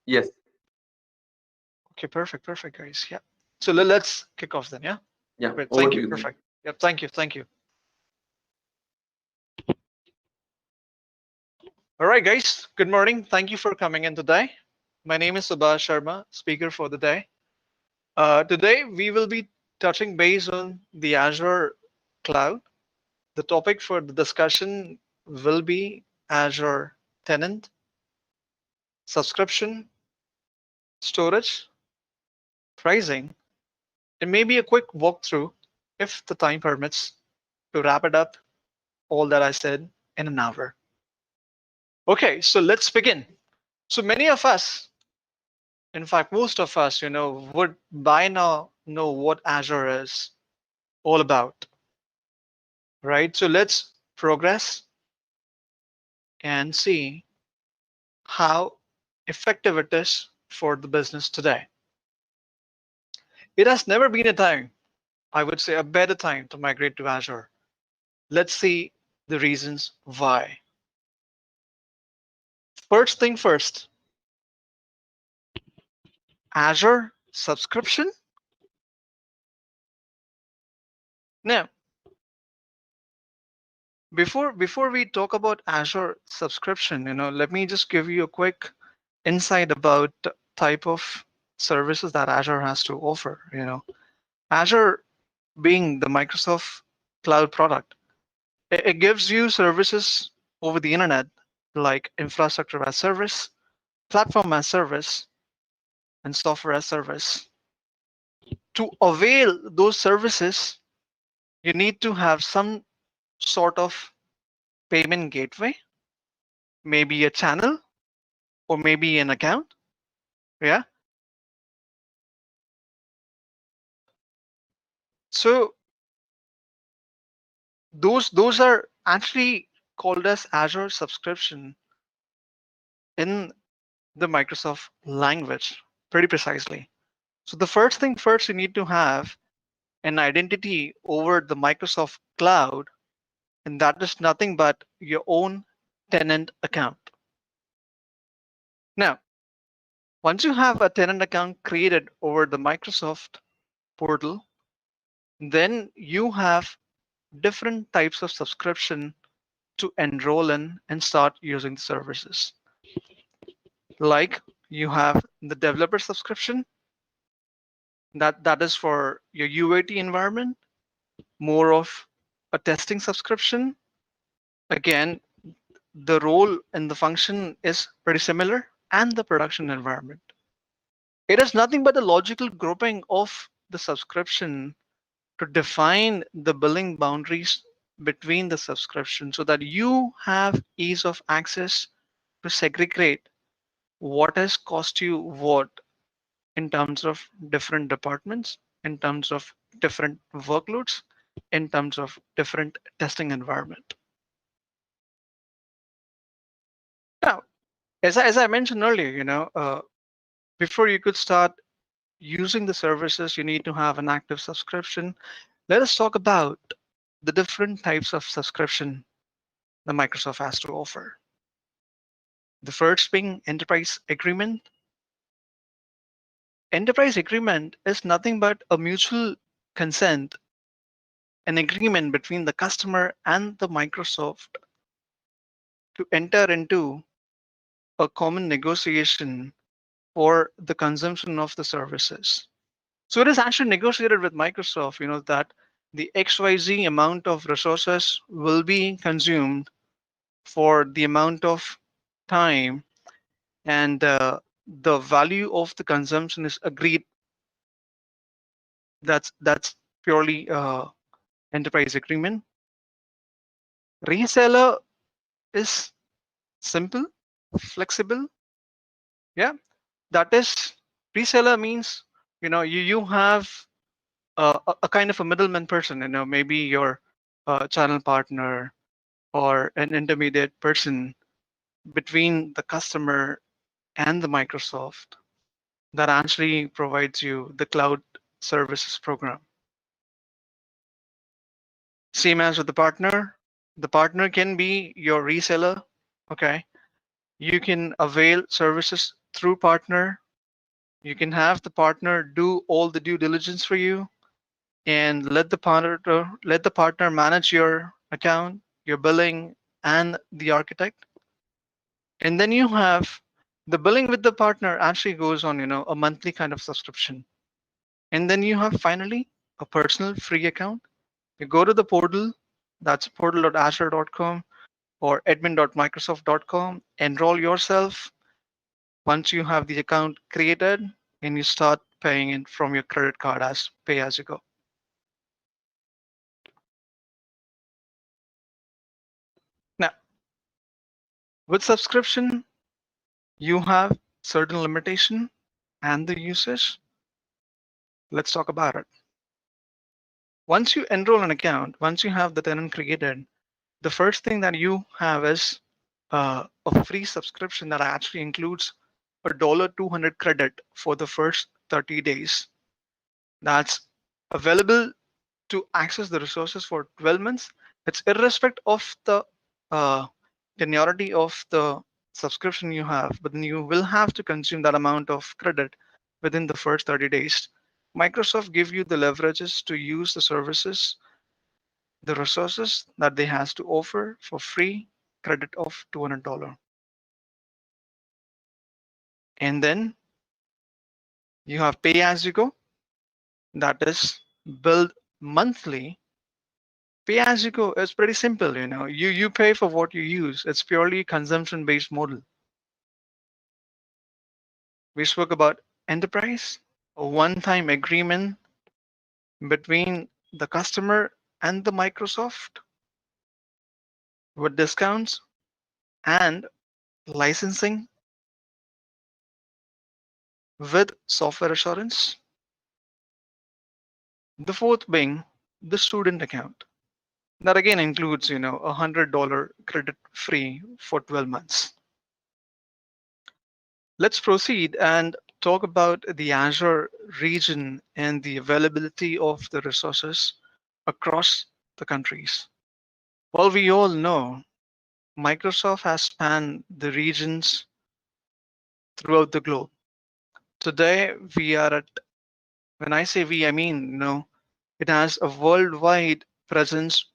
Yes. Okay, perfect, perfect, guys. Yeah. So let's kick off then. Yeah. Yeah. Great. Over Thank to you. you, Deep. Perfect. Yep. Thank you. Thank you. All right, guys. Good morning. Thank you for coming in today. My name is Subhash Sharma, speaker for the day. Today we will be touching base on the Azure cloud. The topic for the discussion will be Azure tenant, subscription, storage, pricing, and maybe a quick walkthrough, if the time permits, to wrap it up all that I said in an hour. Okay, so let's begin. So many of us, in fact, most of us, would by now know what Azure is all about, right? So let's progress and see how effective it is for the business today. It has never been a time, I would say, a better time to migrate to Azure. Let's see the reasons why. First thing first, Azure subscription. Now, before we talk about Azure subscription, let me just give you a quick insight about the type of services that Azure has to offer. Azure being the Microsoft cloud product, it gives you services over the internet like infrastructure as service, platform as service, and software as service. To avail those services, you need to have some sort of payment gateway, maybe a channel, or maybe an account. Yeah. So those are actually called as Azure subscription in the Microsoft language, pretty precisely. So the first thing first, you need to have an identity over the Microsoft cloud, and that is nothing but your own tenant account. Now, once you have a tenant account created over the Microsoft portal, then you have different types of subscription to enroll in and start using the services. Like you have the developer subscription, that is for your UAT environment, more of a testing subscription. Again, the role and the function is pretty similar, and the production environment. It is nothing but a logical grouping of the subscription to define the billing boundaries between the subscription so that you have ease of access to segregate what has cost you what in terms of different departments, in terms of different workloads, in terms of different testing environment. Now, as I mentioned earlier, before you could start using the services, you need to have an active subscription. Let us talk about the different types of subscription that Microsoft has to offer. The first being enterprise agreement. Enterprise agreement is nothing but a mutual consent, an agreement between the customer and the Microsoft to enter into a common negotiation for the consumption of the services. So it is actually negotiated with Microsoft, that the XYZ amount of resources will be consumed for the amount of time, and the value of the consumption is agreed. That's purely enterprise agreement. Reseller is simple, flexible. Yeah, that is reseller means you have a kind of a middleman person. Maybe your channel partner or an intermediate person between the customer and the Microsoft that actually provides you the cloud services program. Same as with the partner. The partner can be your reseller. Okay. You can avail services through partner. You can have the partner do all the due diligence for you and let the partner manage your account, your billing, and the architect. And then you have the billing with the partner actually goes on, a monthly kind of subscription. And then you have finally a personal free account. You go to the portal, that's portal.azure.com or admin.microsoft.com, enroll yourself. Once you have the account created, and you start paying it from your credit card as pay as you go. Now, with subscription, you have certain limitation and the usage. Let's talk about it. Once you enroll an account, once you have the tenant created, the first thing that you have is a free subscription that actually includes a $200 credit for the first 30 days. That's available to access the resources for 12 months. It's irrespective of the uh, tenuity of the subscription you have, but then you will have to consume that amount of credit within the first 30 days. Microsoft give you the leverages to use the services, the resources that they has to offer for free credit of $200. And then you have pay as you go, that is billed monthly. Pay as you go is pretty simple, you pay for what you use. It's purely consumption based model. We spoke about enterprise, a one-time agreement between the customer and the Microsoft with discounts and licensing with software assurance. The fourth being the student account. That again includes, $100 credit free for 12 months. Let's proceed and talk about the Azure region and the availability of the resources across the countries. Well, we all know Microsoft has spanned the regions throughout the globe. Today, we are at, when I say we, I mean, it has a worldwide presence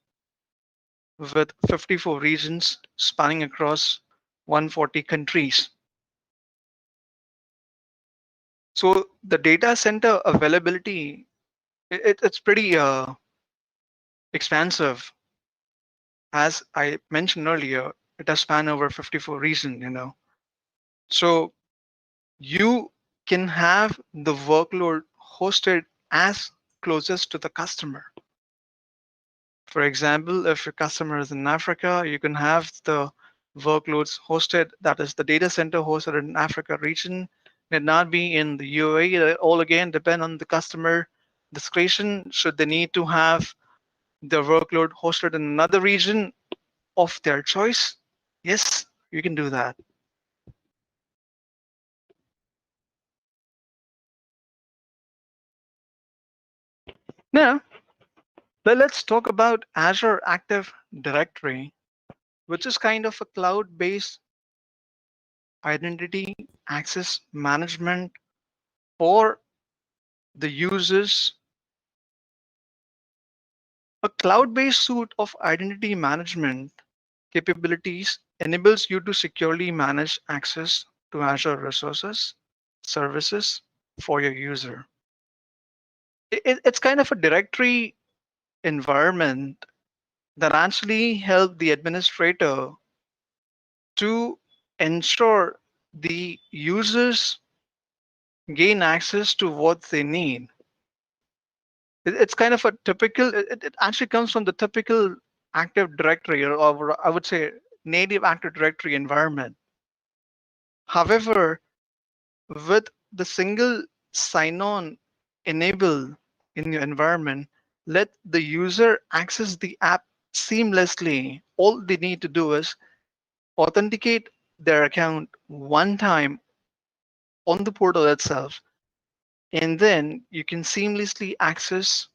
with 54 regions spanning across 140 countries. So the data center availability, it's pretty expansive. As I mentioned earlier, it has spanned over 54 regions. So you can have the workload hosted as closest to the customer. For example, if your customer is in Africa, you can have the workloads hosted, that is the data center hosted in Africa region. It not be in the UAE. It all again depend on the customer discretion. Should they need to have the workload hosted in another region of their choice? Yes, you can do that. Now, let's talk about Azure Active Directory, which is kind of a cloud-based identity access management for the users. A cloud-based suite of identity management capabilities enables you to securely manage access to Azure resources, services for your user. It's kind of a directory environment that actually help the administrator to ensure the users gain access to what they need. It's kind of a typical, it actually comes from the typical Active Directory, or I would say native Active Directory environment. However, with the single sign-on enable in your environment, let the user access the app seamlessly. All they need to do is authenticate their account one time on the portal itself, and then you can seamlessly access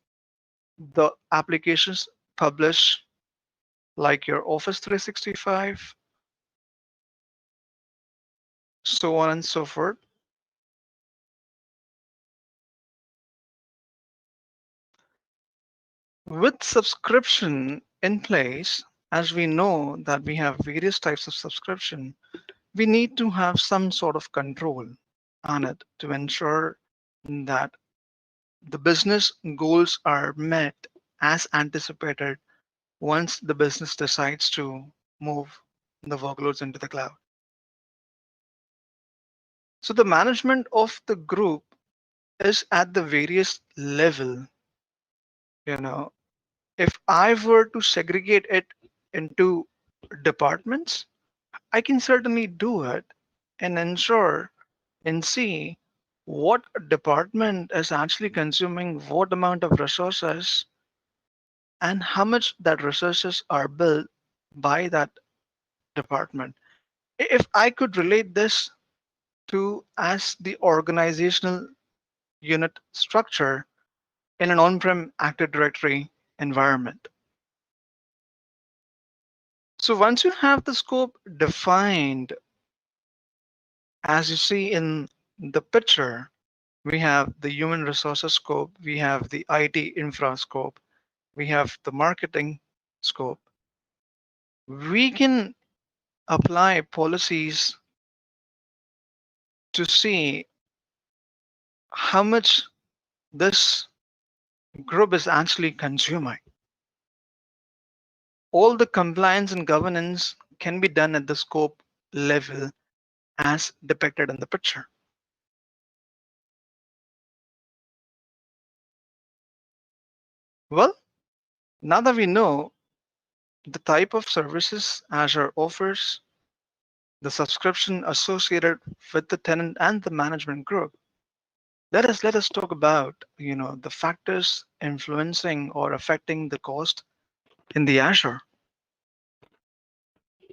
the applications published like your Office 365, so on and so forth. With subscription in place, as we know that we have various types of subscription, we need to have some sort of control on it to ensure that the business goals are met as anticipated once the business decides to move the workloads into the cloud. So the management of the group is at the various level. You know, if I were to segregate it into departments, I can certainly do it and ensure and see what department is actually consuming what amount of resources and how much that resources are built by that department. If I could relate this to as the organizational unit structure in an on-prem Active Directory environment. So once you have the scope defined, as you see in the picture, we have the human resources scope, we have the IT infra scope, we have the marketing scope. We can apply policies to see how much this group is actually consuming. All the compliance and governance can be done at the scope level as depicted in the picture. Well, now that we know the type of services Azure offers, the subscription associated with the tenant and the management group, let us talk about the factors influencing or affecting the cost in the Azure.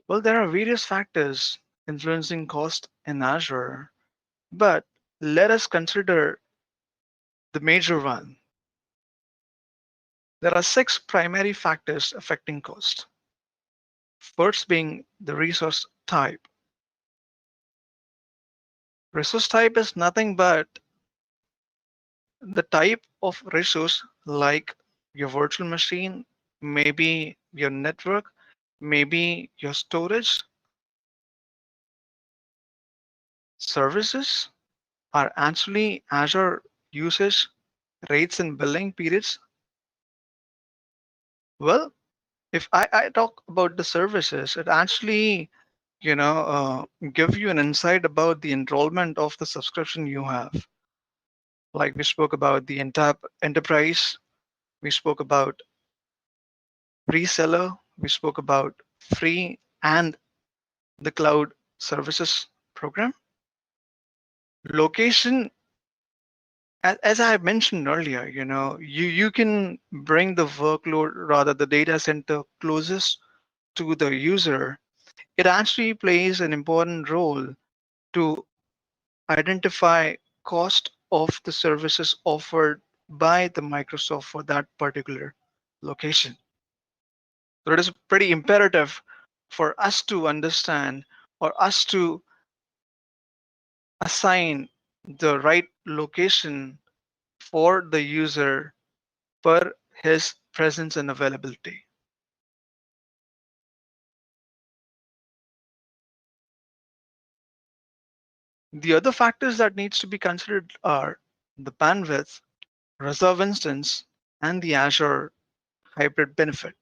Well, there are various factors influencing cost in Azure, but let us consider the major one. There are six primary factors affecting cost. First being the resource type. Resource type is nothing but the type of resource, like your virtual machine, maybe your network, maybe your storage. Services are actually Azure usage rates and billing periods. Well, if I talk about the services, it actually give you an insight about the enrollment of the subscription you have. Like we spoke about the entire enterprise, we spoke about reseller, we spoke about free and the cloud services program. Location, as I mentioned earlier, you can bring the workload, rather the data center closest to the user. It actually plays an important role to identify cost of the services offered by the Microsoft for that particular location. So it is pretty imperative for us to understand or us to assign the right location for the user per his presence and availability. The other factors that needs to be considered are the bandwidth, reserve instance, and the Azure hybrid benefit.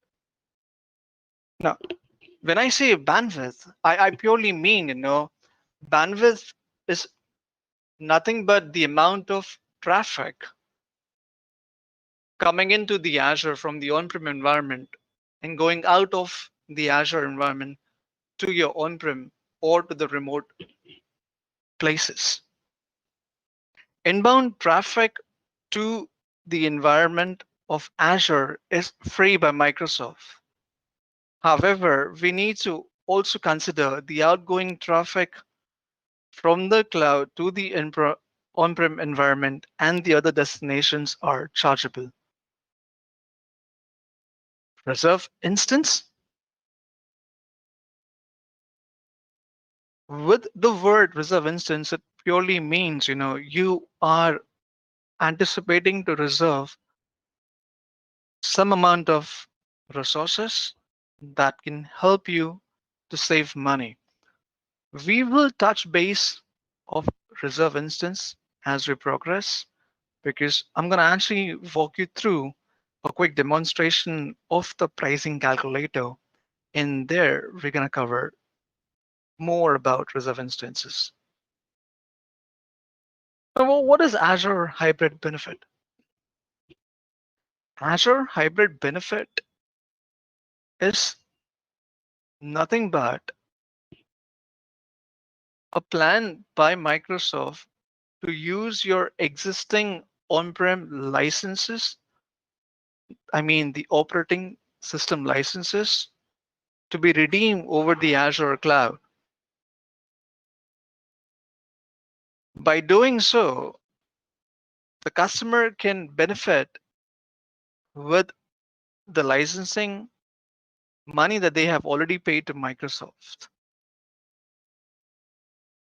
Now, when I say bandwidth, I purely mean, bandwidth is nothing but the amount of traffic coming into the Azure from the on-prem environment and going out of the Azure environment to your on-prem or to the remote places. Inbound traffic to the environment of Azure is free by Microsoft. However, we need to also consider the outgoing traffic from the cloud to the on-prem environment, and the other destinations are chargeable. Reserve instance. With the word reserve instance, it purely means, you are anticipating to reserve some amount of resources that can help you to save money. We will touch base of reserve instance as we progress, because I'm going to actually walk you through a quick demonstration of the pricing calculator. In there, we're going to cover more about reserve instances. So, well, what is Azure Hybrid Benefit? Azure Hybrid Benefit is nothing but a plan by Microsoft to use your existing on-prem licenses, I mean the operating system licenses, to be redeemed over the Azure cloud. By doing so, the customer can benefit with the licensing money that they have already paid to Microsoft.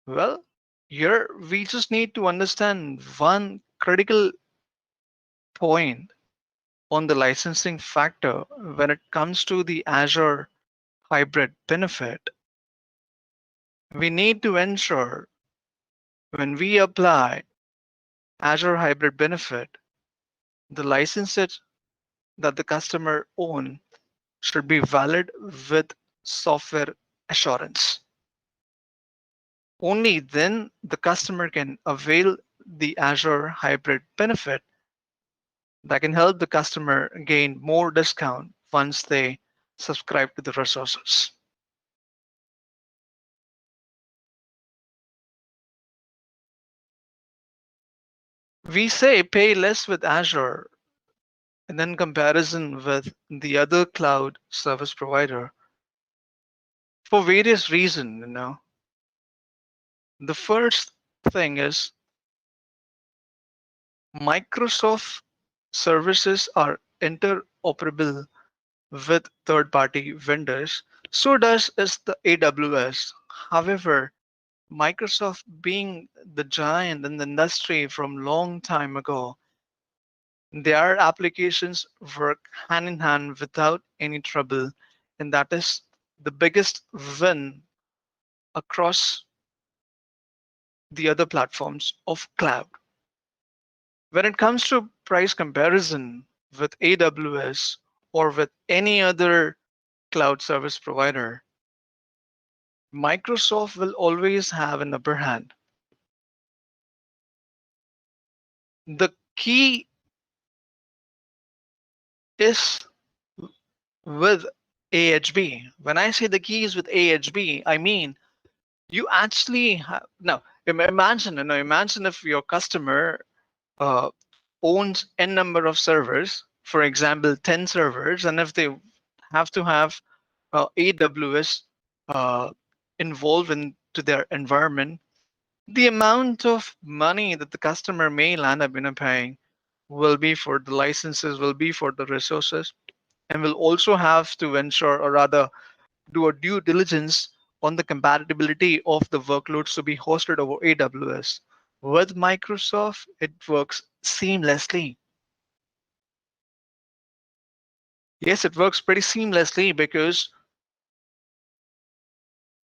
Well, here we just need to understand one critical point on the licensing factor when it comes to the Azure hybrid benefit. We need to ensure when we apply Azure hybrid benefit, the licenses that the customer own should be valid with software assurance. Only then the customer can avail the Azure hybrid benefit that can help the customer gain more discount once they subscribe to the resources. We say pay less with Azure and then comparison with the other cloud service provider for various reasons. The first thing is Microsoft services are interoperable with third-party vendors. So does is the AWS. However, Microsoft being the giant in the industry from long time ago, their applications work hand in hand without any trouble, and that is the biggest win across the other platforms of cloud. When it comes to price comparison with AWS or with any other cloud service provider, Microsoft will always have an upper hand. The key is with AHB. When I say the key is with AHB, I mean you actually have now imagine if your customer uh, owns n number of servers, for example 10 servers, and if they have to have AWS uh, involved into their environment, the amount of money that the customer may land up paying will be for the licenses, will be for the resources, and will also have to ensure, or rather do a due diligence on the compatibility of the workloads to be hosted over AWS. With Microsoft, it works seamlessly. Yes, it works pretty seamlessly because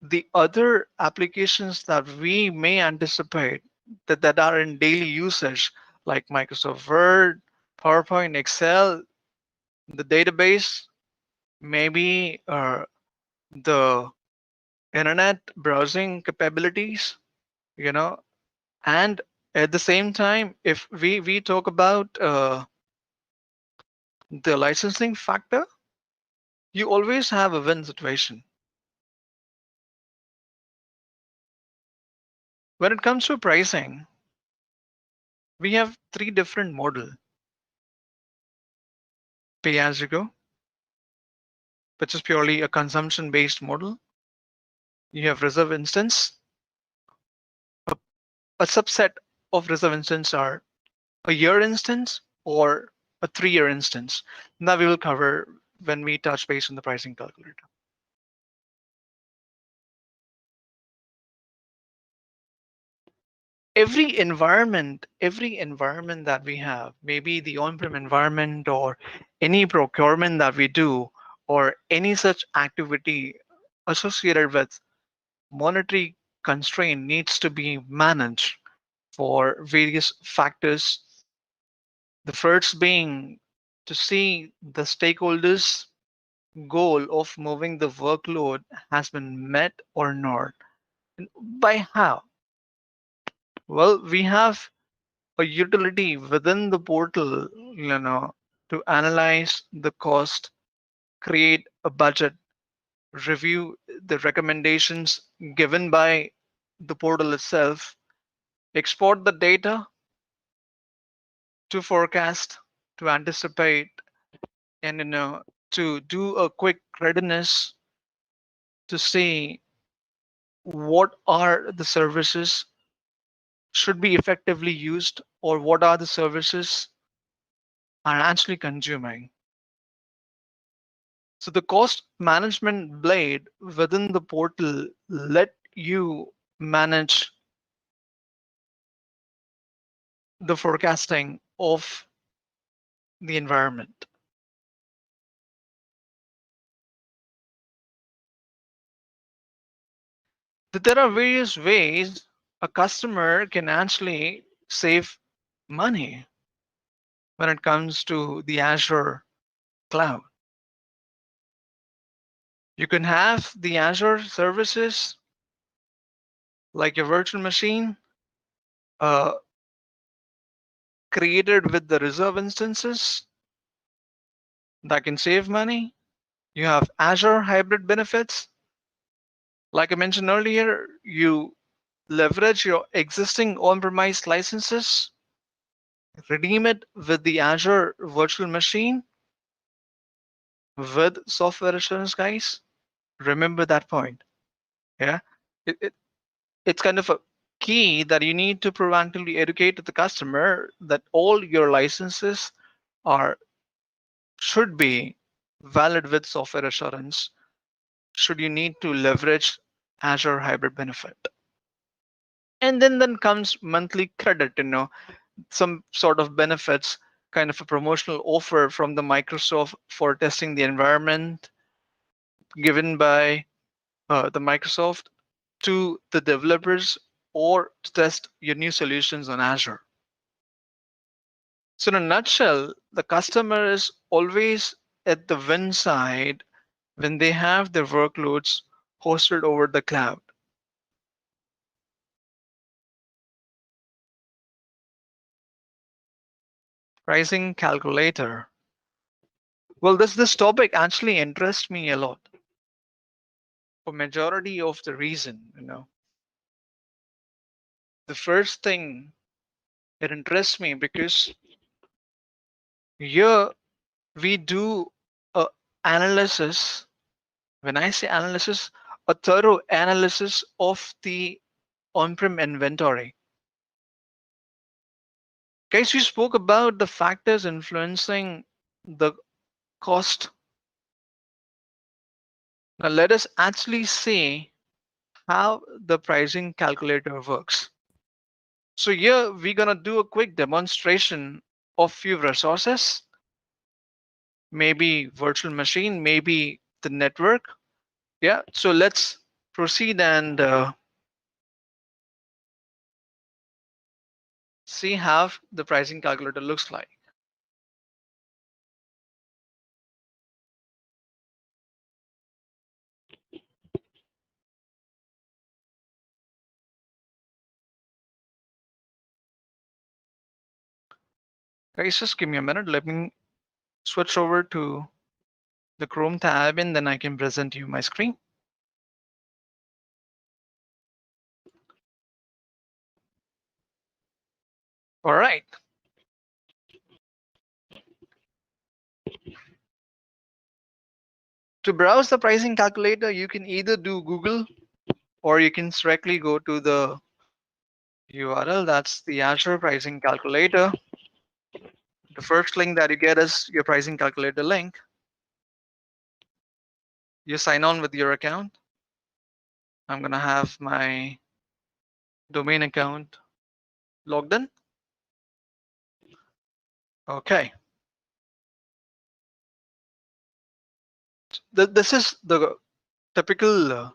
the other applications that we may anticipate that are in daily usage, like Microsoft Word, PowerPoint, Excel, the database, maybe the internet browsing capabilities, you know, and at the same time, if we talk about the licensing factor, you always have a win situation. When it comes to pricing, we have three different models: pay as you go, which is purely a consumption based model. You have reserve instance. A subset of reserve instance are a year instance or a 3-year instance. That we will cover when we touch base on the pricing calculator. every environment that we have, maybe the on-prem environment or any procurement that we do, or any such activity associated with monetary constraint, needs to be managed for various factors. The first being to see the stakeholders goal of moving the workload has been met or not. And by how? Well, we have a utility within the portal, to analyze the cost, create a budget, review the recommendations given by the portal itself, export the data to forecast, to anticipate, and to do a quick readiness to see what are the services should be effectively used, or what are the services are actually consuming. So the cost management blade within the portal let you manage the forecasting of the environment. There are various ways a customer can actually save money when it comes to the Azure cloud. You can have the Azure services like your virtual machine uh, created with the reserve instances that can save money. You have Azure hybrid benefits. Like I mentioned earlier, you leverage your existing on-premise licenses, redeem it with the Azure virtual machine with software assurance, guys. Remember that point. Yeah. It's kind of a key that you need to proactively educate the customer that all your licenses are should be valid with software assurance should you need to leverage Azure hybrid benefit. And then comes monthly credit, some sort of benefits, kind of a promotional offer from the Microsoft for testing the environment given by the Microsoft to the developers or to test your new solutions on Azure. So in a nutshell, the customer is always at the win side when they have their workloads hosted over the cloud. Pricing calculator. Well, this topic actually interests me a lot for majority of the reason, The first thing it interests me because here we do a analysis. When I say analysis, a thorough analysis of the on-prem inventory. Guys, we spoke about the factors influencing the cost. Now let us actually see how the pricing calculator works. So here we're gonna do a quick demonstration of few resources, maybe virtual machine, maybe the network. Yeah, so let's proceed and see how the pricing calculator looks like. Guys, just give me a minute. Let me switch over to the Chrome tab and then I can present you my screen. All right. To browse the pricing calculator, you can either do Google or you can directly go to the URL. That's the Azure pricing calculator. The first link that you get is your pricing calculator link. You sign on with your account. I'm gonna have my domain account Logged in? Okay. This is the typical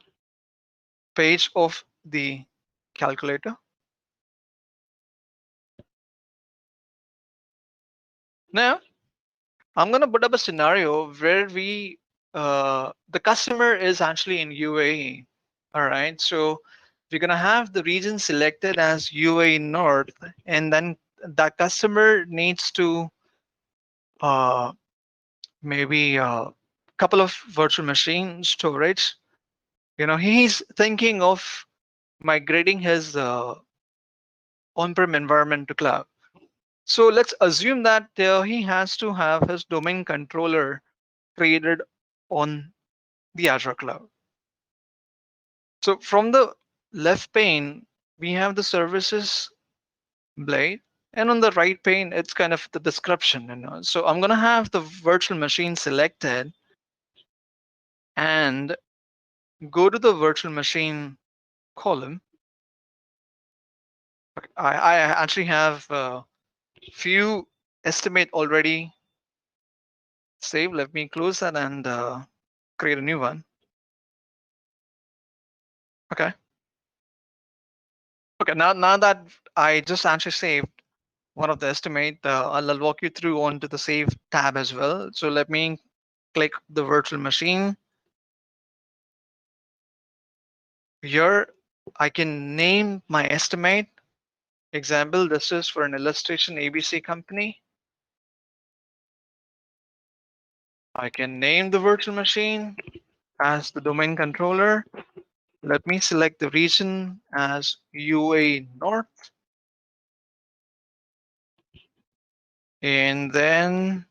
page of the calculator. Now, I'm going to put up a scenario where the customer is actually in UAE. All right. So we're going to have the region selected as UAE North, and then that customer needs to uh, maybe a couple of virtual machine storage. He's thinking of migrating his on-prem environment to cloud. So let's assume that he has to have his domain controller created on the Azure cloud. So from the left pane, we have the services blade, and on the right pane, it's kind of the description. So I'm gonna have the virtual machine selected and go to the virtual machine column. I actually have a few estimate already saved. Let me close that and create a new one. Okay. Okay. Now that I just actually saved one of the estimate, I'll walk you through onto the save tab as well. So let me click the virtual machine. Here, I can name my estimate. Example, this is for an illustration ABC company. I can name the virtual machine as the domain controller. Let me select the region as UA North. And then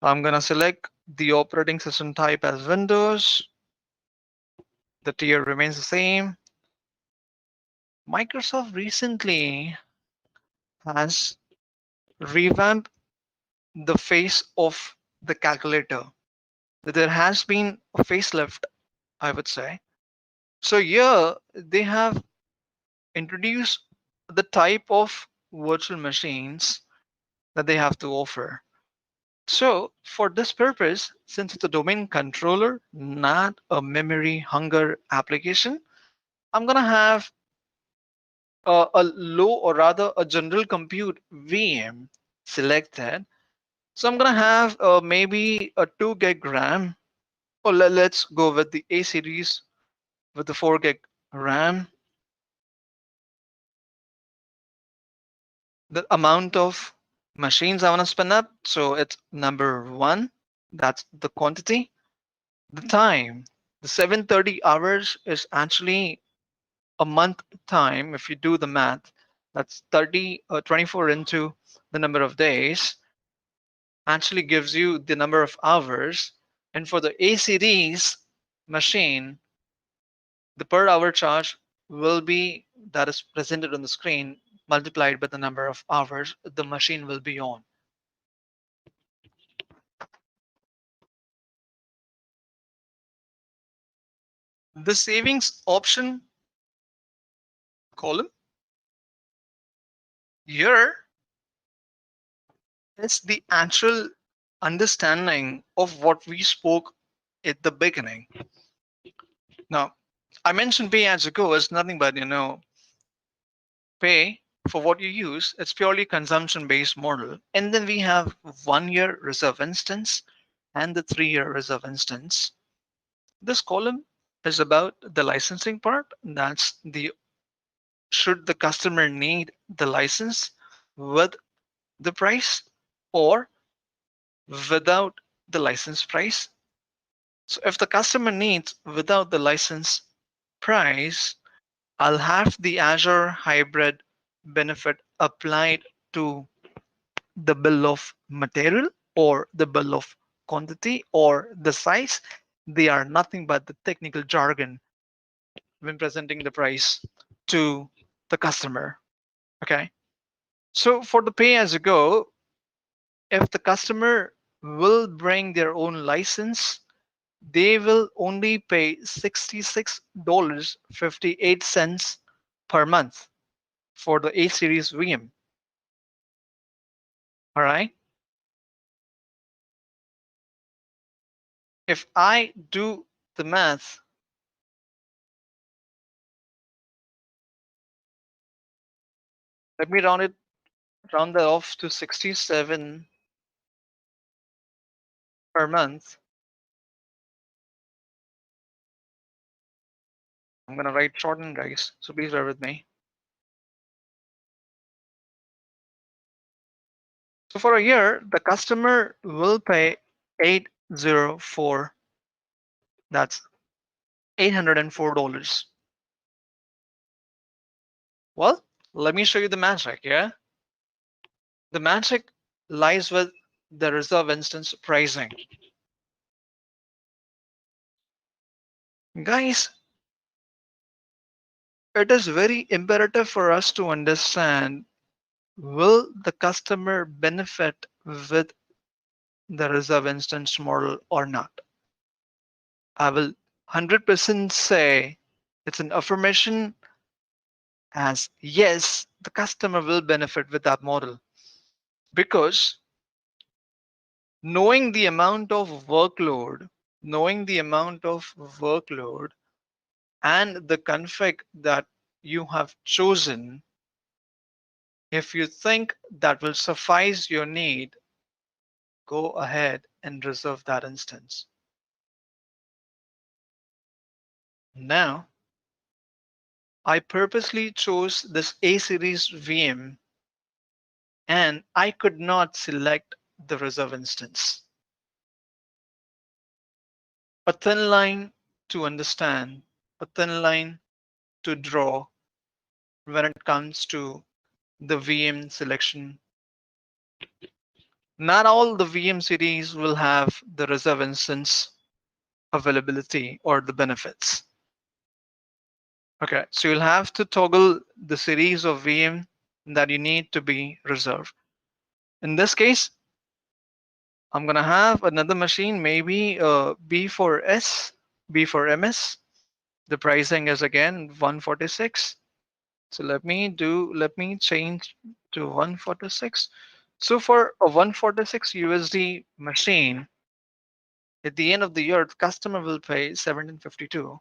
I'm going to select the operating system type as Windows. The tier remains the same. Microsoft recently has revamped the face of the calculator. There has been a facelift, I would say. So here they have introduced the type of virtual machines that they have to offer. So for this purpose, since it's a domain controller, not a memory hunger application, I'm gonna have a low or rather a general compute VM selected. So I'm gonna have maybe a 2 gig RAM, or let's go with the A series with the 4 gig RAM. The amount of machines I want to spin up, so it's number one, that's the quantity. The time, the 730 hours is actually a month time. If you do the math, that's 24 into the number of days, actually gives you the number of hours. And for the A series machine, the per hour charge will be that is presented on the screen multiplied by the number of hours the machine will be on. The savings option column here is the actual understanding of what we spoke at the beginning. Now, I mentioned pay as you go is nothing but pay for what you use. It's purely consumption based model. And then we have 1 year reserve instance and the 3 year reserve instance. This column is about the licensing part. That's the should the customer need the license with the price or without the license price. So if the customer needs without the license price, I'll have the Azure hybrid benefit applied to the bill of material or the bill of quantity or the size. They are nothing but the technical jargon when presenting the price to the customer. Okay. So for the pay as you go, if the customer will bring their own license, they will only pay $66.58 per month. for the A series VM. All right. If I do the math, let me round that off to 67 per month. I'm gonna write shorten, guys, so please bear with me. So for a year, the customer will pay 804. That's $804. Well, let me show you the magic. Yeah, the magic lies with the reserve instance pricing. Guys, it is very imperative for us to understand, will the customer benefit with the reserve instance model or not? I will 100% say it's an affirmation as yes, the customer will benefit with that model, because knowing the amount of workload, and the config that you have chosen, if you think that will suffice your need, go ahead and reserve that instance. Now, I purposely chose this A series VM and I could not select the reserve instance. A thin line to understand, a thin line to draw when it comes to the VM selection. Not all the VM series will have the reserve instance availability or the benefits. Okay, so you'll have to toggle the series of VM that you need to be reserved. In this case, I'm gonna have another machine, maybe B4S, B4MS. The pricing is again 146. So let me change to 146. So for a 146 USD machine, at the end of the year, the customer will pay 1752.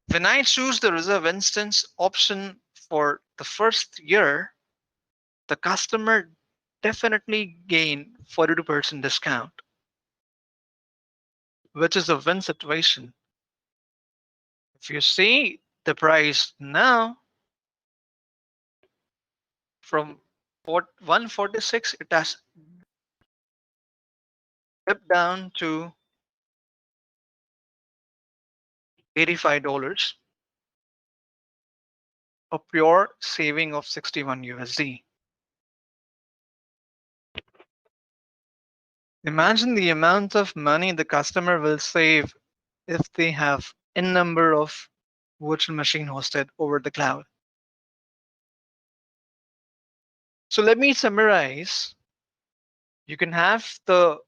When I choose the reserve instance option for the first year, the customer definitely gain 42% discount, which is a win situation. If you see the price now from 146, it has dipped down to $85, a pure saving of 61 USD. Imagine the amount of money the customer will save if they have n number of virtual machine hosted over the cloud. So let me summarize. You can have the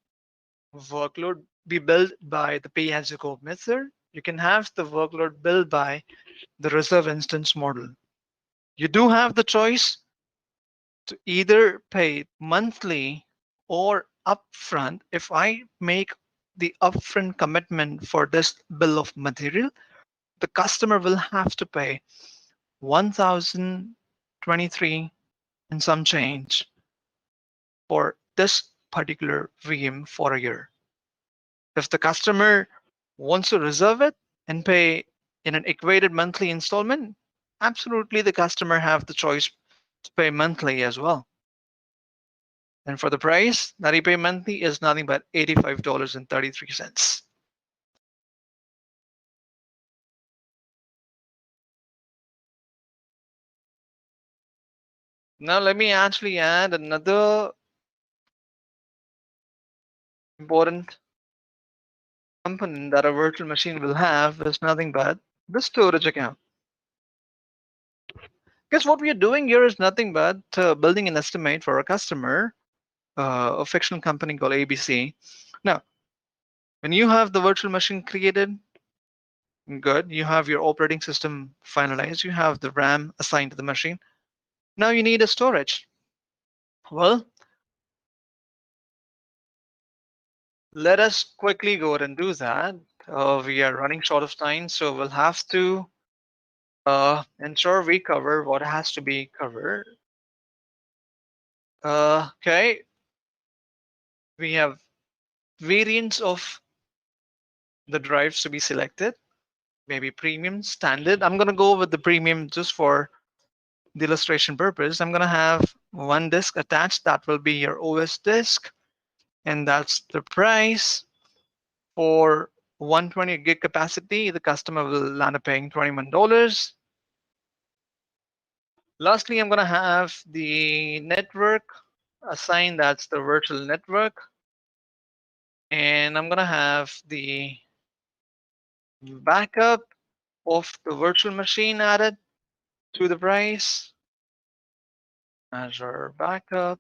workload be built by the pay-as-you-go method. You can have the workload built by the reserve instance model. You do have the choice to either pay monthly or upfront. If I make the upfront commitment for this bill of material, the customer will have to pay 1,023 and some change for this particular VM for a year. If the customer wants to reserve it and pay in an equated monthly installment, absolutely the customer have the choice to pay monthly as well. And for the price that you pay monthly is nothing but $85.33. Now let me actually add another important component that a virtual machine will have is nothing but the storage account. Guess what we are doing here is nothing but building an estimate for a customer, a fictional company called ABC. Now, when you have the virtual machine created, Good. You have your operating system finalized. You have the RAM assigned to the machine. Now you need a storage. Well, let us quickly go ahead and do that. We are running short of time, so we'll have to ensure we cover what has to be covered. Okay, we have variants of the drives to be selected. Maybe premium, standard. I'm gonna go with the premium just for the illustration purpose. I'm gonna have one disk attached. That will be your OS disk, and that's the price. For 120 gig capacity, the customer will land up paying $21. Lastly, I'm gonna have the network assigned. That's the virtual network, and I'm gonna have the backup of the virtual machine added to the price. Azure backup,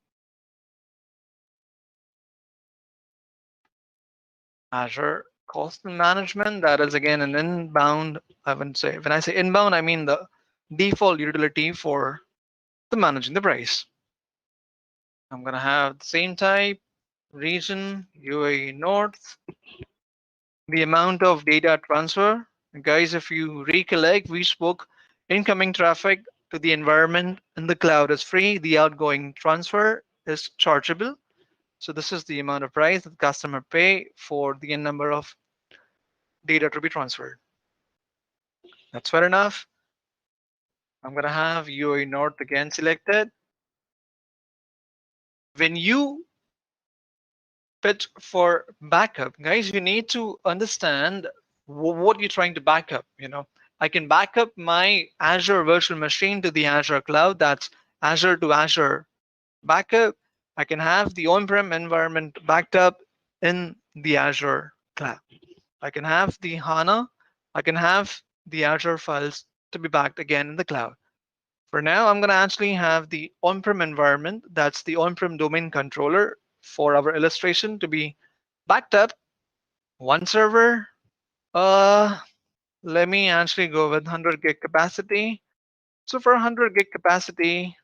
Azure cost management. That is again an inbound. I wouldn't say, when I say inbound, I mean the default utility for the managing the price. I'm gonna have the same type, region, UAE North, the amount of data transfer. Guys, if you recollect, we spoke incoming traffic to the environment in the cloud is free, the outgoing transfer is chargeable. So this is the amount of price that the customer pay for the n number of data to be transferred. That's fair enough. I'm gonna have UAE North again selected. When you pitch for backup, guys, you need to understand what you're trying to back up. I can back up my Azure virtual machine to the Azure cloud. That's Azure to Azure backup. I can have the on-prem environment backed up in the Azure cloud. I can have the HANA. I can have the Azure files to be backed again in the cloud. For now, I'm going to actually have the on-prem environment. That's the on-prem domain controller for our illustration to be backed up. One server. Uh, Let me actually go with 100 gig capacity. So for 100 gig capacity,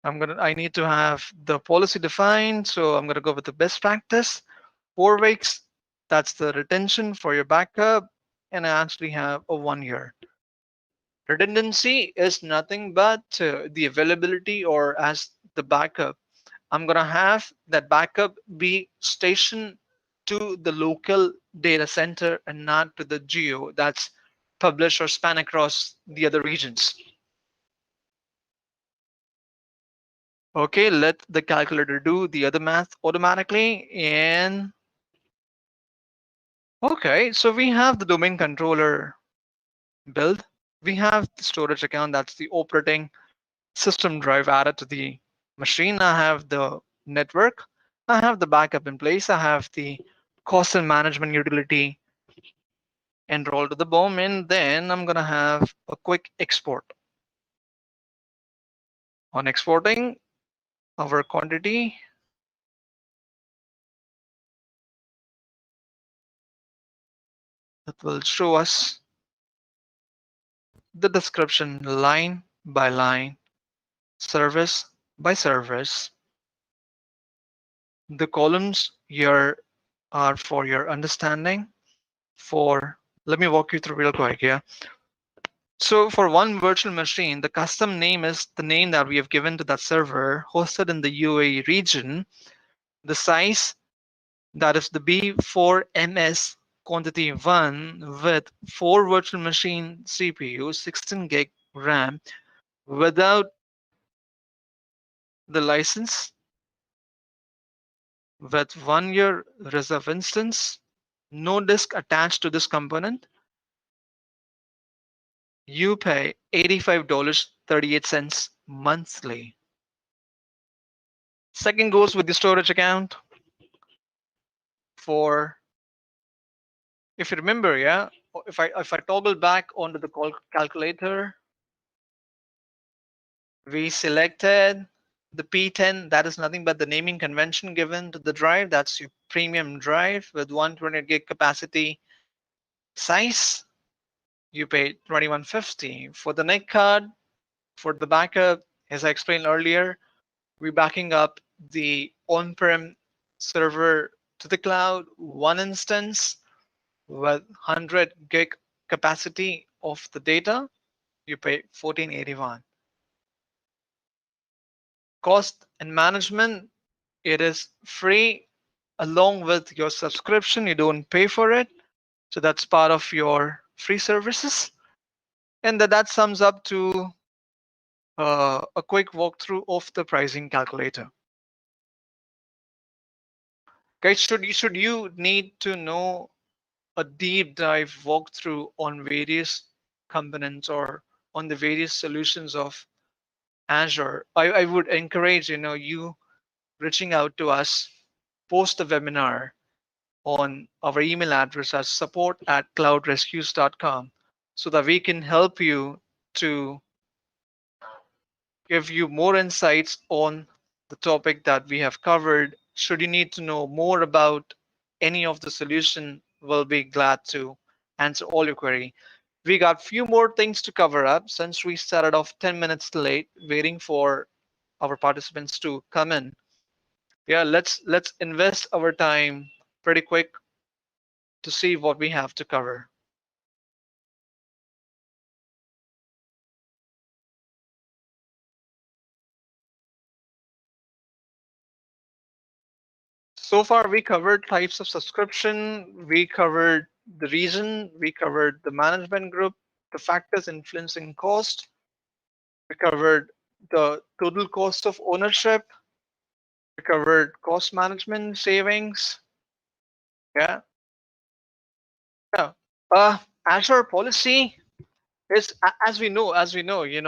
I need to have the policy defined. So I'm gonna go with the best practice. 4 weeks. That's the retention for your backup, and I actually have a 1 year. Redundancy is nothing but the availability, or as the backup. I'm gonna have that backup be stationed to the local data center and not to the geo that's published or span across the other regions. Okay, let the calculator do the other math automatically. And okay, so we have the domain controller build. We have the storage account, that's the operating system drive added to the machine. I have the network. I have the backup in place. I have the cost and management utility enrolled to the BOM, and then I'm gonna have a quick export. On exporting our quantity, it will show us the description line by line, service by service. The columns here are for your understanding. Let me walk you through real quick. Yeah. So for one virtual machine, the custom name is the name that we have given to that server hosted in the UAE region. The size, that is the B4MS quantity 1 with 4 virtual machine CPUs, 16 gig RAM without the license, with 1 year reserve instance, no disk attached to this component. You pay $85.38 monthly. Second goes with the storage account. For, if you remember, yeah, if I toggle back onto the calculator, we selected the P10. That is nothing but the naming convention given to the drive. That's your premium drive with 120 gig capacity. Size, you pay $21.50. For the NIC card, for the backup, as I explained earlier, we're backing up the on-prem server to the cloud, one instance with 100 gig capacity of the data. You pay $14.81. Cost and management, it is free along with your subscription. You don't pay for it. So that's part of your free services. And that sums up to a quick walkthrough of the pricing calculator. Guys, should you need to know a deep dive walkthrough on various components or on the various solutions of Azure, I would encourage you reaching out to us post the webinar on our email address as support@cloudrescues.com so that we can help you to give you more insights on the topic that we have covered. Should you need to know more about any of the solution, we'll be glad to answer all your query. We got few more things to cover up since we started off 10 minutes late, waiting for our participants to come in. Yeah, let's invest our time pretty quick to see what we have to cover. So far, we covered types of subscription, we covered the reason, we covered the management group, the factors influencing cost, we covered the total cost of ownership, we covered cost management savings. Yeah, yeah. Azure policy is, as we know,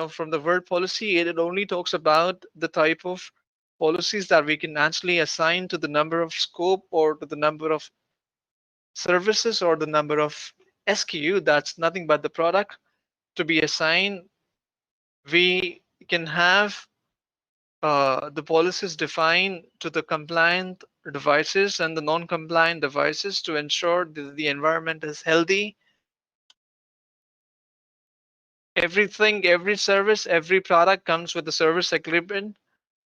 from the word policy, it only talks about the type of policies that we can actually assign to the number of scope or to the number of services or the number of SKU. That's nothing but the product to be assigned. We can have the policies defined to the compliant devices and the non-compliant devices to ensure that the environment is healthy. Everything, every service, every product comes with a service agreement.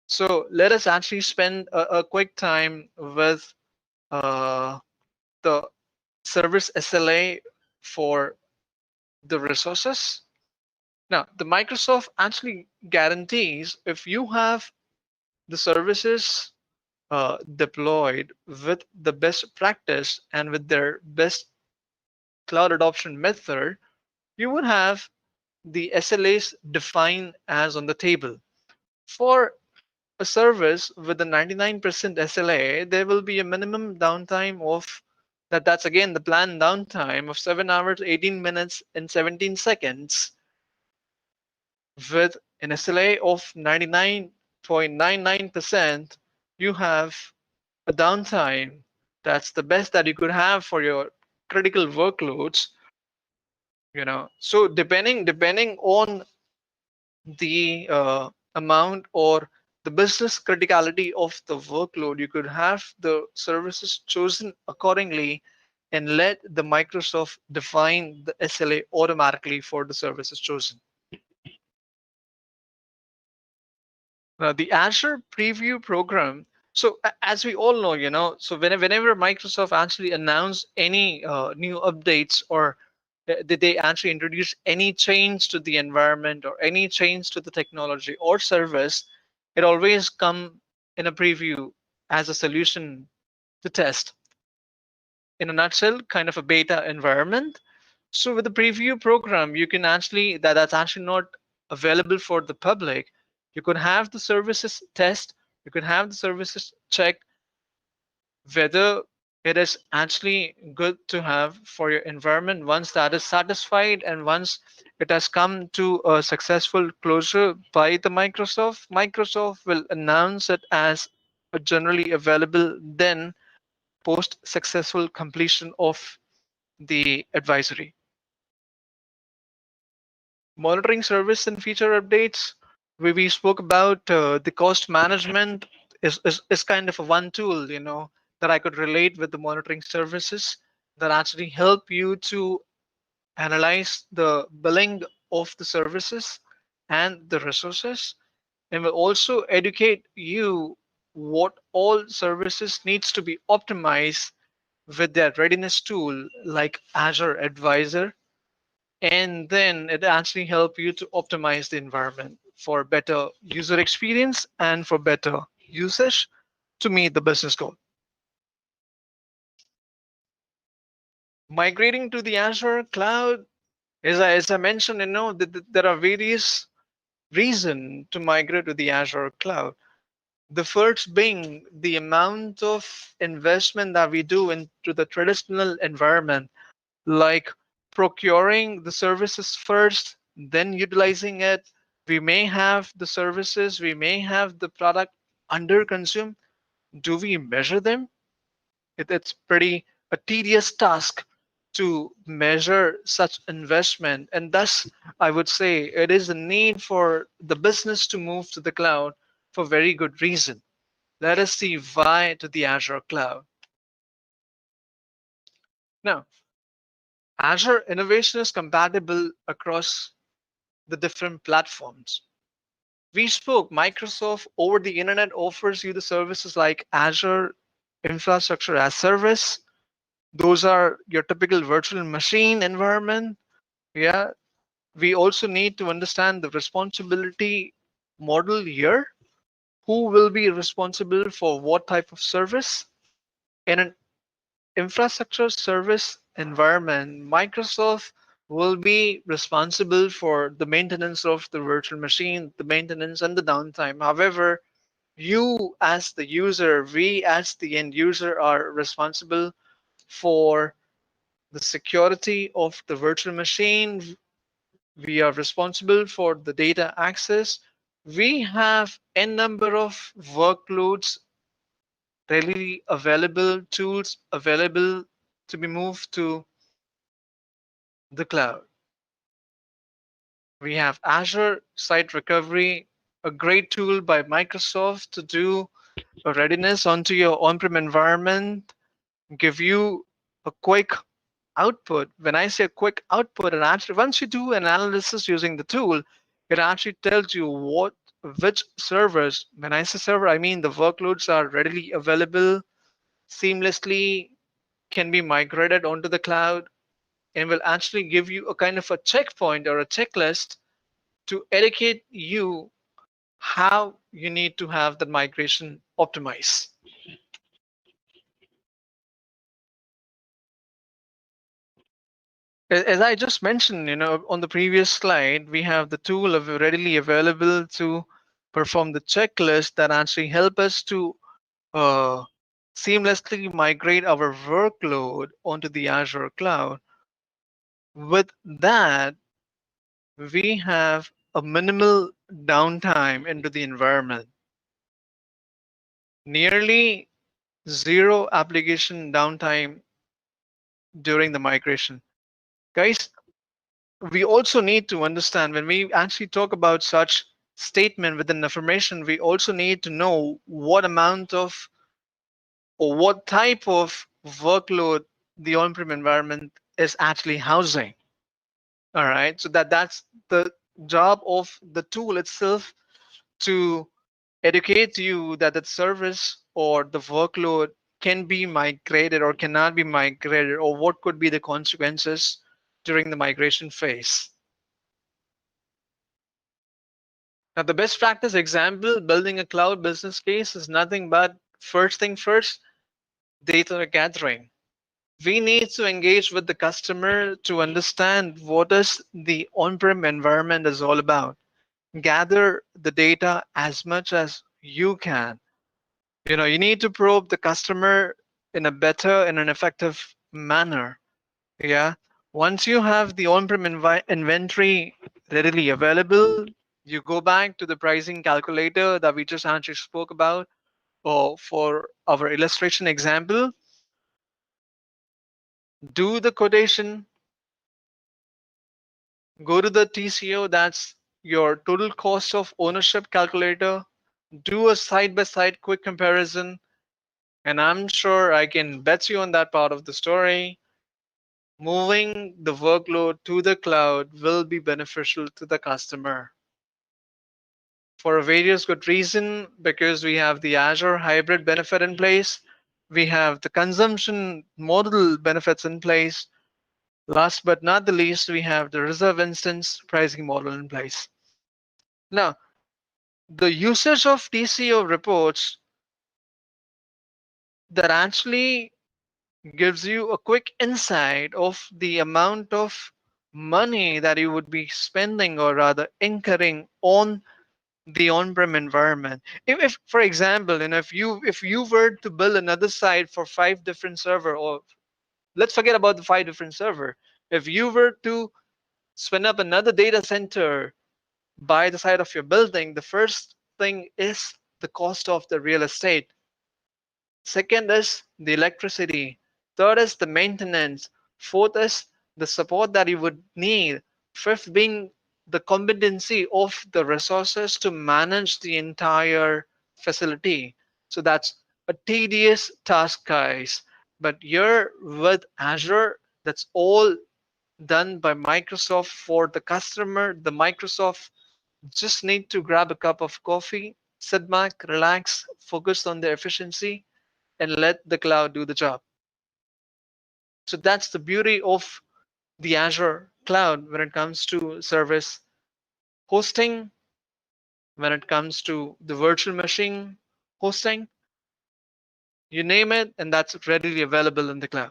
So let us actually spend a quick time with the service SLA for the resources. Now, the Microsoft actually guarantees if you have the services deployed with the best practice and with their best cloud adoption method, you would have the SLAs defined as on the table. For a service with a 99% SLA, there will be a minimum downtime of that's again the planned downtime of 7 hours, 18 minutes, and 17 seconds. With an SLA of 99.99%, you have a downtime that's the best that you could have for your critical workloads. So depending on the amount or the business criticality of the workload, you could have the services chosen accordingly and let the Microsoft define the SLA automatically for the services chosen. Now, the Azure Preview program. So as we all know, so whenever Microsoft actually announce any new updates or did they actually introduce any change to the environment or any change to the technology or service, it always come in a preview as a solution to test. In a nutshell, kind of a beta environment. So with the preview program, you can actually that's actually not available for the public. You could have the services test, you could have the services check whether it is actually good to have for your environment. Once that is satisfied and once it has come to a successful closure by the Microsoft will announce it as a generally available then post successful completion of the advisory. Monitoring service and feature updates, where we spoke about the cost management is kind of a one tool, that I could relate with the monitoring services. that actually help you to analyze the billing of the services and the resources, and will also educate you what all services needs to be optimized with their readiness tool like Azure Advisor. And then it actually help you to optimize the environment for better user experience and for better usage to meet the business goal. Migrating to the Azure cloud, as I mentioned, there are various reasons to migrate to the Azure cloud. The first being the amount of investment that we do into the traditional environment, like procuring the services first, then utilizing it. We may have the services, we may have the product under consume. Do we measure them? It's pretty a tedious task to measure such investment, and thus I would say it is a need for the business to move to the cloud for very good reason. Let us see why to the Azure cloud. Now, Azure innovation is compatible across the different platforms. We spoke Microsoft over the internet offers you the services like Azure Infrastructure as Service. Those are your typical virtual machine environment. Yeah. We also need to understand the responsibility model here. Who will be responsible for what type of service? In an infrastructure service environment, Microsoft will be responsible for the maintenance of the virtual machine, the maintenance and the downtime. However, you as the user, we as the end user are responsible for the security of the virtual machine. We are responsible for the data access. We have n number of workloads readily available, tools available to be moved to the cloud. We have Azure Site Recovery, a great tool by Microsoft to do a readiness onto your on-prem environment, give you a quick output. When I say quick output, and actually once you do an analysis using the tool, it actually tells you which servers. When I say server, I mean the workloads are readily available, seamlessly can be migrated onto the cloud, and will actually give you a kind of a checkpoint or a checklist to educate you how you need to have the migration optimized. As I just mentioned, on the previous slide, we have the tool readily available to perform the checklist that actually help us to uh, seamlessly migrate our workload onto the Azure cloud. With that, we have a minimal downtime into the environment, nearly zero application downtime during the migration. Guys, we also need to understand when we actually talk about such statement within information, we also need to know what amount of or what type of workload the on-prem environment is actually housing. All right, so that's the job of the tool itself to educate you that the service or the workload can be migrated or cannot be migrated, or what could be the consequences during the migration phase. Now, the best practice example building a cloud business case is nothing but first thing first, data gathering. We need to engage with the customer to understand what is the on-prem environment is all about. Gather the data as much as you can. You need to probe the customer in a better and an effective manner. Yeah. Once you have the on-prem inventory readily available, you go back to the pricing calculator that we just actually spoke about, or for our illustration example, do the quotation, go to the TCO, that's your total cost of ownership calculator, do a side-by-side quick comparison, and I'm sure I can bet you on that part of the story. moving the workload to the cloud will be beneficial to the customer for a various good reason, because we have the Azure hybrid benefit in place, we have the consumption model benefits in place. Last but not the least, we have the reserve instance pricing model in place. Now, the usage of TCO reports that actually gives you a quick insight of the amount of money that you would be spending, or rather incurring, on the on-prem environment. If for example, and if you were to build another site for 5 different server, or let's forget about the 5 different server, if you were to spin up another data center by the side of your building, the first thing is the cost of the real estate. Second is the electricity. Third is the maintenance. Fourth is the support that you would need. Fifth being the competency of the resources to manage the entire facility. So that's a tedious task, guys. But here with Azure, that's all done by Microsoft for the customer. The Microsoft just need to grab a cup of coffee, sit back, relax, focus on their efficiency, and let the cloud do the job. So that's the beauty of the Azure cloud when it comes to service hosting, when it comes to the virtual machine hosting, you name it, and that's readily available in the cloud.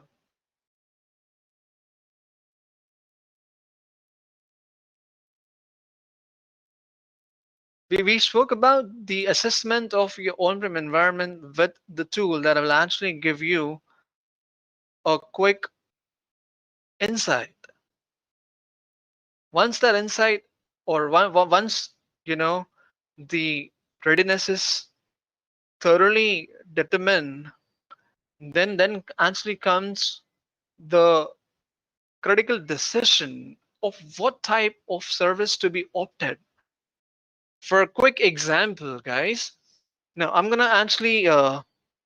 We spoke about the assessment of your on-prem environment with the tool that will actually give you a quick insight. Once that insight, or once you know the readiness is thoroughly determined, then actually comes the critical decision of what type of service to be opted. For a quick example, guys, now I'm gonna actually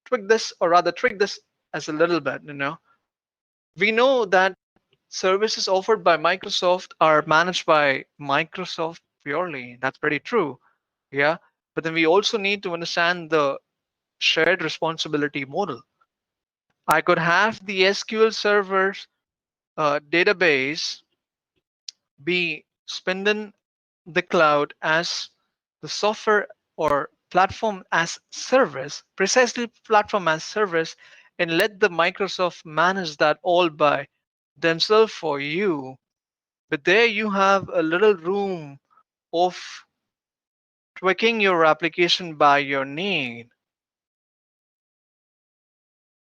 tweak this, or rather trick this as a little bit. We know that services offered by Microsoft are managed by Microsoft purely. That's pretty true. Yeah. But then we also need to understand the shared responsibility model. I could have the SQL servers database be spent in the cloud as the software, or platform as service, precisely platform as service, and let the Microsoft manage that all by themselves for you. But there you have a little room of tweaking your application by your need.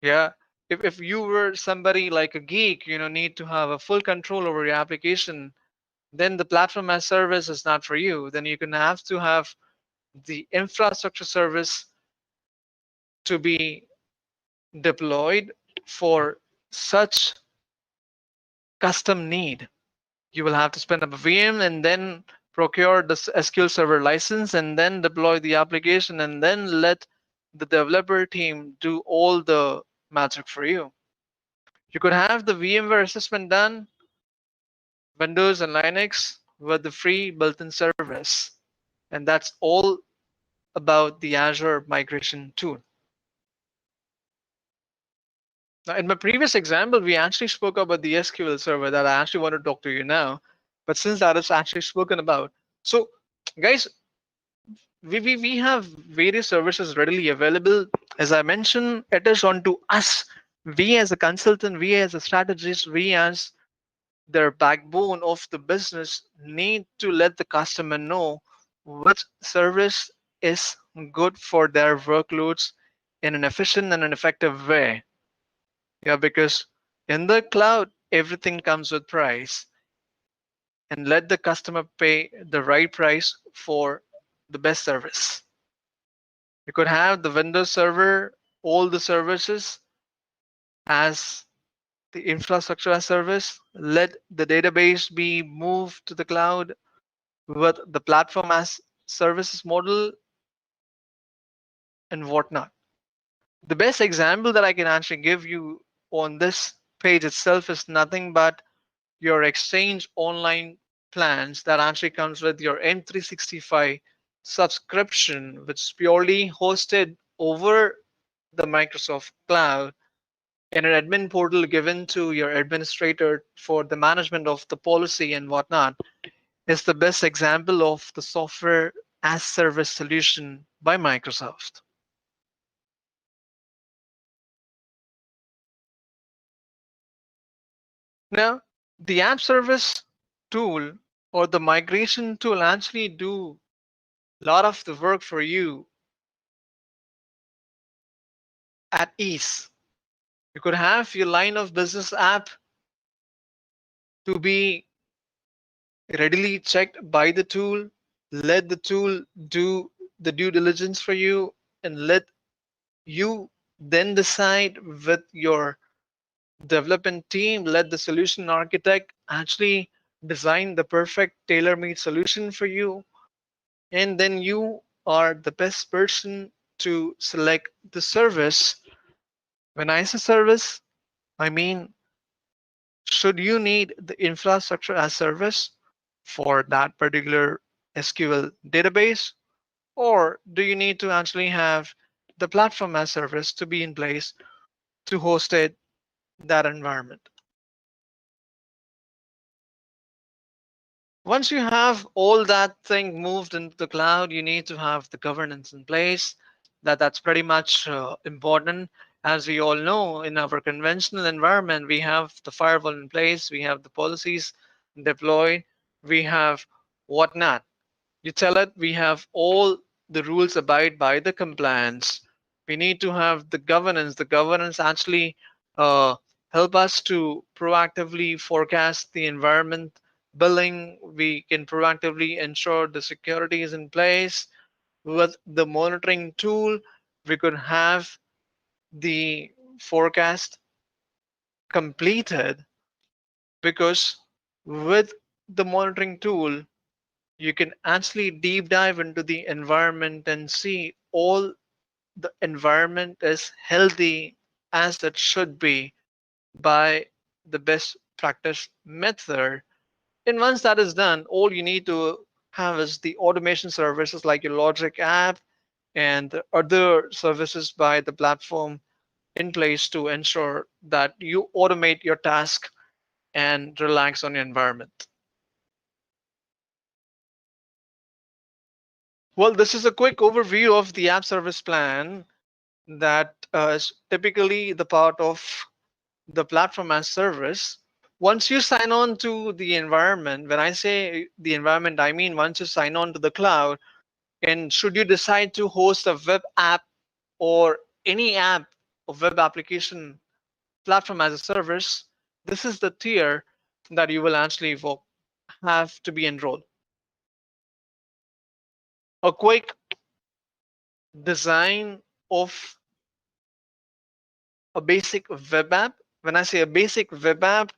Yeah. If you were somebody like a geek, need to have a full control over your application, then the platform as service is not for you. Then you can have to have the infrastructure service to be deployed for such custom need. You will have to spin up a VM and then procure the SQL Server license and then deploy the application and then let the developer team do all the magic for you. You could have the VMware assessment done, Windows and Linux, with the free built-in service. And that's all about the Azure migration tool. Now, in my previous example, we actually spoke about the SQL server that I actually want to talk to you now. But since that is actually spoken about, so guys, we have various services readily available. As I mentioned, it is on to us. We as a consultant, we as a strategist, we as their backbone of the business need to let the customer know which service is good for their workloads in an efficient and an effective way. Yeah, because in the cloud, everything comes with price, and let the customer pay the right price for the best service. You could have the Windows server, all the services as the infrastructure as service. Let the database be moved to the cloud with the platform as services model and whatnot. The best example that I can actually give you on this page itself is nothing but your Exchange Online plans that actually comes with your M365 subscription, which is purely hosted over the Microsoft Cloud in an admin portal given to your administrator for the management of the policy and whatnot, is the best example of the software as service solution by Microsoft. Now, the app service tool or the migration tool actually do a lot of the work for you at ease. You could have your line of business app to be readily checked by the tool, let the tool do the due diligence for you, and let you then decide with your development team, let the solution architect actually design the perfect tailor-made solution for you, and then you are the best person to select the service. When I say service, I mean, should you need the infrastructure as service for that particular SQL database, or do you need to actually have the platform as service to be in place to host that environment? Once you have all that thing moved into the cloud, you need to have the governance in place. That's pretty much important. As we all know, in our conventional environment, we have the firewall in place, we have the policies deployed, we have whatnot. You tell it we have all the rules abide by the compliance. We need to have the governance. The governance actually uh, help us to proactively forecast the environment billing. We can proactively ensure the security is in place. With the monitoring tool, we could have the forecast completed, because with the monitoring tool, you can actually deep dive into the environment and see all the environment is healthy as it should be by the best practice method. And once that is done, all you need to have is the automation services like your Logic app and other services by the platform in place to ensure that you automate your task and relax on your environment. Well, this is a quick overview of the app service plan that is typically the part of the platform as service. Once you sign on to the environment, when I say the environment, I mean once you sign on to the cloud, and should you decide to host a web app or any app or web application platform as a service, this is the tier that you will actually have to be enrolled. A quick design of a basic web app. When I say a basic web app,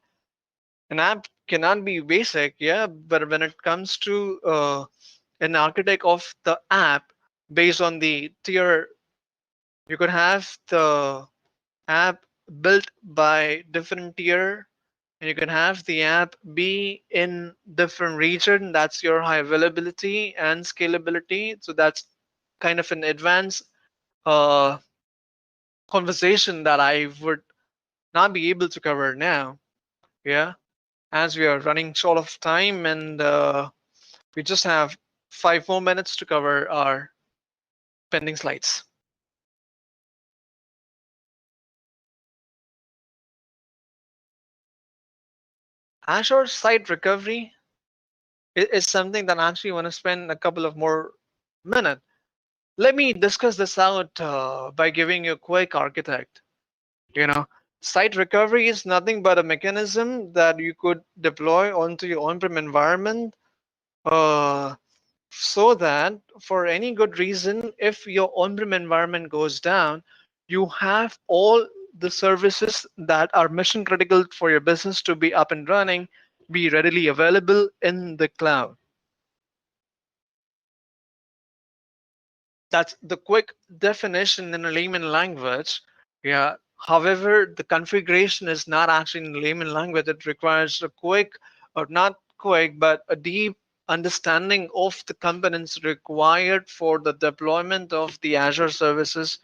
an app cannot be basic, yeah, but when it comes to an architect of the app based on the tier, you could have the app built by different tier, and you can have the app be in different region. That's your high availability and scalability. So that's kind of an advanced uh, conversation that I would not be able to cover now. Yeah, as we are running short of time, and we just have 5 more minutes to cover our pending slides. Azure Site Recovery is something that I actually want to spend a couple of more minutes. Let me discuss this out by giving you a quick architect. You know, site recovery is nothing but a mechanism that you could deploy onto your on-prem environment, uh, so that for any good reason, if your on-prem environment goes down, you have all the services that are mission critical for your business to be up and running, be readily available in the cloud. That's the quick definition in a layman language. Yeah, However, the configuration is not actually in layman language. It requires a quick, or not quick, but a deep understanding of the components required for the deployment of the Azure services,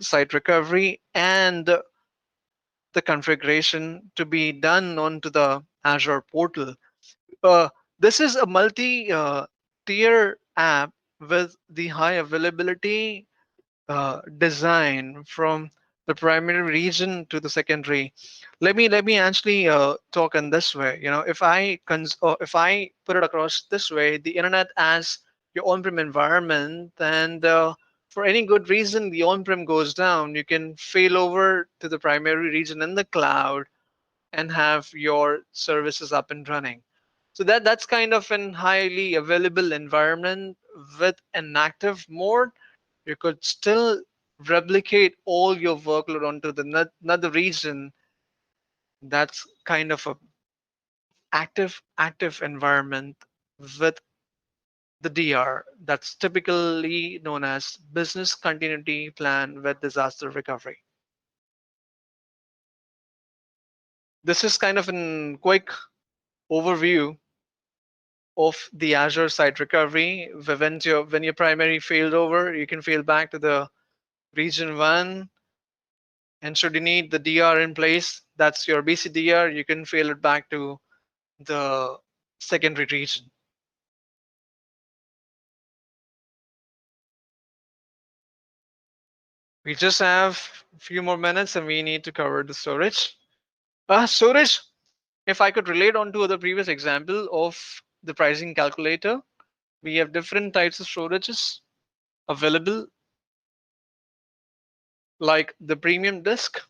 site recovery, and the configuration to be done onto the Azure portal. Uh, this is a multi-tier app with the high availability design from the primary region to the secondary. Let me actually talk in this way. If I put it across this way, the internet as your on-prem environment, and for any good reason the on-prem goes down, you can fail over to the primary region in the cloud and have your services up and running. So that's kind of an highly available environment with an active mode. You could still replicate all your workload onto the another region. That's kind of a active environment with the DR. That's typically known as business continuity plan with disaster recovery. This is kind of a quick overview of the Azure site recovery. When your primary failed over, you can fail back to the region one. And should you need the DR in place, that's your BCDR, you can fail it back to the secondary region. We just have a few more minutes and we need to cover the storage. Storage, if I could relate on to the previous example of the pricing calculator, we have different types of storages available, like the premium disk.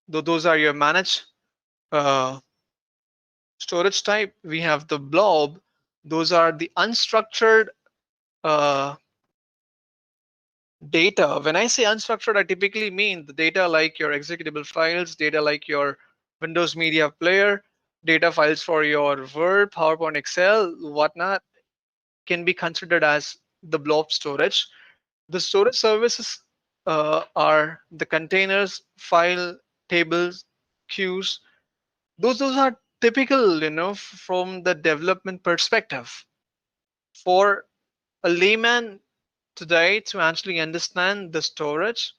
Those are your managed uh, storage type. We have the blob. Those are the unstructured uh, data. When I say unstructured, I typically mean the data like your executable files, data like your Windows Media Player, data files for your Word, PowerPoint, Excel, whatnot, can be considered as the blob storage. The storage services are the containers, file, tables, queues. Those are typical, from the development perspective. For a layman today to actually understand the storage,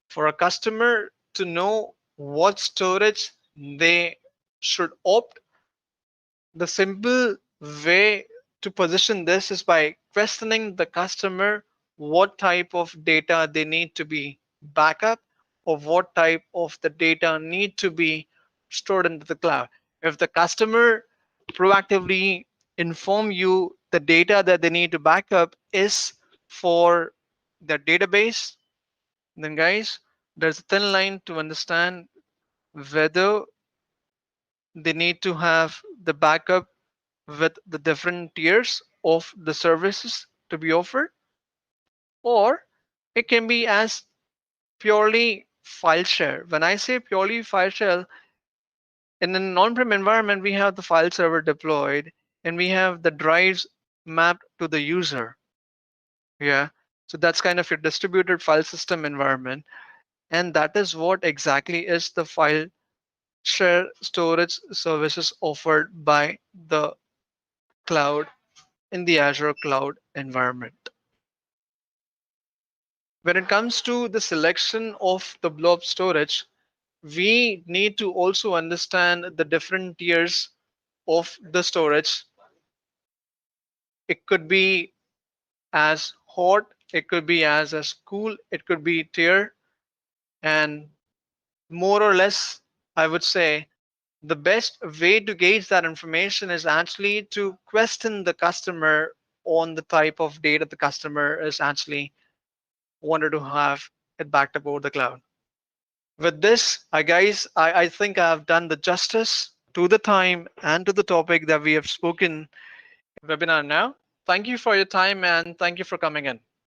for a customer to know what storage they should opt, the simple way to position this is by questioning the customer what type of data they need to be backup, or what type of the data need to be stored into the cloud. If the customer proactively inform you the data that they need to backup is for the database, then guys, there's a thin line to understand whether they need to have the backup with the different tiers of the services to be offered, or it can be as purely file share. When I say purely file share, in an on-prem environment, we have the file server deployed and we have the drives mapped to the user. Yeah. So that's kind of your distributed file system environment. And that is what exactly is the file share storage services offered by the cloud in the Azure cloud environment. When it comes to the selection of the blob storage, we need to also understand the different tiers of the storage. It could be as hot, it could be as cool, it could be tier, and more or less, I would say the best way to gauge that information is actually to question the customer on the type of data the customer is actually wanted to have it backed up over the cloud. With this, I think I've done the justice to the time and to the topic that we have spoken in webinar now. Thank you for your time and thank you for coming in.